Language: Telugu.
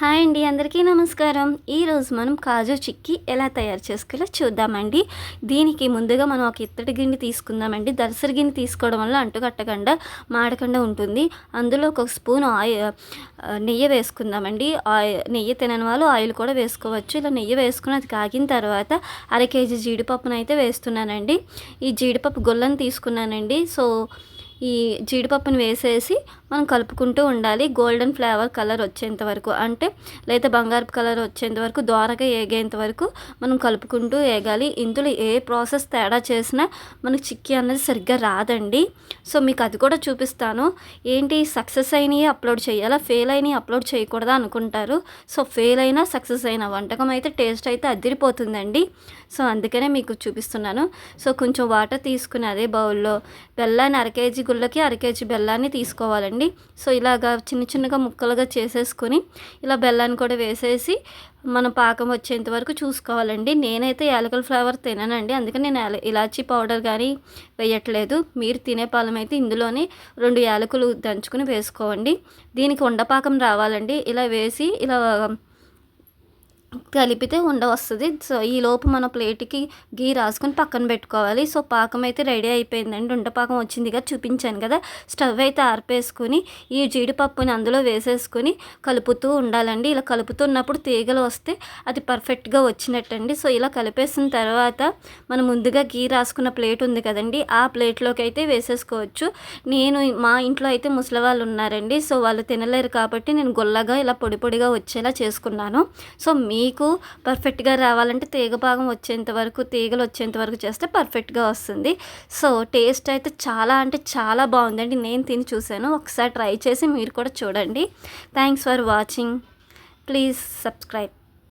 హాయ్ అండి, అందరికీ నమస్కారం. ఈరోజు మనం కాజు చిక్కీ ఎలా తయారు చేసుకోవాలో చూద్దామండి. దీనికి ముందుగా మనం ఒక ఇత్తడి గిన్నె తీసుకుందామండి. దలసరి గిన్నె తీసుకోవడం వల్ల అంటుకట్టకుండా మాడకుండా ఉంటుంది. అందులో ఒక స్పూన్ నెయ్యి వేసుకుందామండి. నెయ్యి తినని వాళ్ళు ఆయిల్ కూడా వేసుకోవచ్చు. ఇలా నెయ్యి వేసుకుని అది కాగిన తర్వాత అర కేజీ జీడిపప్పును అయితే వేస్తున్నానండి. ఈ జీడిపప్పు గుళ్ళని తీసుకున్నానండి. ఈ జీడిపప్పును వేసేసి మనం కలుపుకుంటూ ఉండాలి. గోల్డెన్ ఫ్లేవర్ కలర్ వచ్చేంత వరకు, అంటే లేదా బంగారపు కలర్ వచ్చేంత వరకు, దోరగా ఏగేంత వరకు మనం కలుపుకుంటూ ఏగాలి. ఇందులో ఏ ప్రాసెస్ తేడా చేసినా మనకు చిక్కీ అన్నది సరిగ్గా రాదండి. సో మీకు అది కూడా చూపిస్తాను. ఏంటి సక్సెస్ అయినవి అప్లోడ్ చేయాలా, ఫెయిల్ అయినవి అప్లోడ్ చేయకూడదా అనుకుంటారు. సో ఫెయిల్ అయినా సక్సెస్ అయిన వంటకం అయితే టేస్ట్ అయితే అదిరిపోతుందండి. సో అందుకనే మీకు చూపిస్తున్నాను. సో కొంచెం వాటర్ తీసుకుని అదే బౌల్లో బెల్లాన్ని అర కేజీ గుళ్ళకి అర కేజీ బెల్లాన్ని తీసుకోవాలండి. సో ఇలాగా చిన్న చిన్నగా ముక్కలుగా చేసేసుకొని ఇలా బెల్లాన్ని కూడా వేసేసి మనం పాకం వచ్చేంత వరకు చూసుకోవాలండి. నేనైతే యాలకుల ఫ్లేవర్ తిననండి, అందుకని నేను ఇలాచీ పౌడర్ కానీ వేయట్లేదు. మీరు తినే పాలం అయితే ఇందులోనే 2 యాలకులు దంచుకుని వేసుకోండి. దీనికి ఉండపాకం రావాలండి. ఇలా వేసి ఇలా కలిపితే ఉండ వస్తుంది. సో ఈలోపు మన ప్లేట్కి గీ రాసుకొని పక్కన పెట్టుకోవాలి. సో పాకం అయితే రెడీ అయిపోయిందండి. ఉండపాకం వచ్చింది కదా, చూపించాను కదా. స్టవ్ అయితే ఆర్పేసుకొని ఈ జీడిపప్పుని అందులో వేసేసుకొని కలుపుతూ ఉండాలండి. ఇలా కలుపుతున్నప్పుడు తీగలు వస్తే అది పర్ఫెక్ట్గా వచ్చినట్టండి. సో ఇలా కలిపేసిన తర్వాత మనం ముందుగా గీ రాసుకున్న ప్లేట్ ఉంది కదండి, ఆ ప్లేట్లోకి అయితే వేసేసుకోవచ్చు. మా ఇంట్లో అయితే ముసలి వాళ్ళు ఉన్నారండి. సో వాళ్ళు తినలేరు కాబట్టి నేను గుల్లగా ఇలా పొడి పొడిగా వచ్చేలా చేసుకున్నాను. సో మీకు పర్ఫెక్ట్గా రావాలంటే తీగ భాగం వచ్చేంత వరకు, తీగలు వచ్చేంత వరకు చేస్తే పర్ఫెక్ట్గా వస్తుంది. సో టేస్ట్ అయితే చాలా అంటే చాలా బాగుందండి. నేను తిని చూశాను. ఒకసారి ట్రై చేసి మీరు కూడా చూడండి. Thanks for watching. Please subscribe.